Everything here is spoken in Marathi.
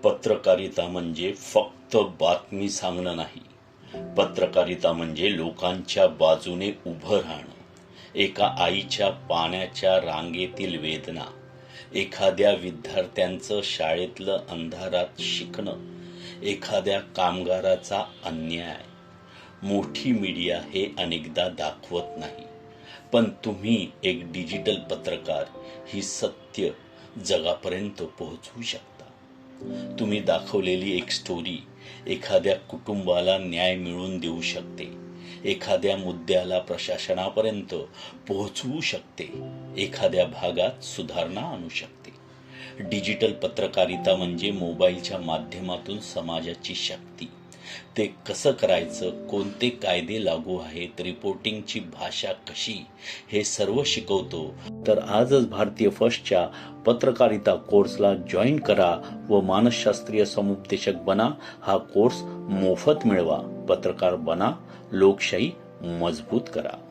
पत्रकारिता म्हणजे फक्त बातमी सांगणं नाही. पत्रकारिता म्हणजे लोकांच्या बाजूने उभं राहणं. एका आईच्या पाण्याच्या रांगेतील वेदना, एखाद्या विद्यार्थ्यांचं शाळेतलं अंधारात शिकणं, एखाद्या कामगाराचा अन्याय. मोठी मीडिया हे अनेकदा दाखवत नाही, पण तुम्ही एक डिजिटल पत्रकार ही सत्य जगापर्यंत पोहोचवू शकता. तुम्ही दाखवलेली एक स्टोरी एखाद्या कुटुंबाला न्याय मिळवून देऊ शकते, एखाद्या मुद्द्याला प्रशासनापर्यंत पोहोचवू शकते, एखाद्या भागात सुधारणा आणू शकते. डिजिटल पत्रकारिता म्हणजे मोबाईलच्या माध्यमातून समाजाची शक्ती. ते कसं करायचं, कोणते कायदे लागू आहेत, रिपोर्टिंगची भाषा कशी, हे सर्व शिकवतो. तर आजच भारतीय फर्स्टच्या पत्रकारिता कोर्सला जॉईन करा व मानसशास्त्रीय समुपदेशक बना. हा कोर्स मोफत मिळवा. पत्रकार बना, लोकशाही मजबूत करा.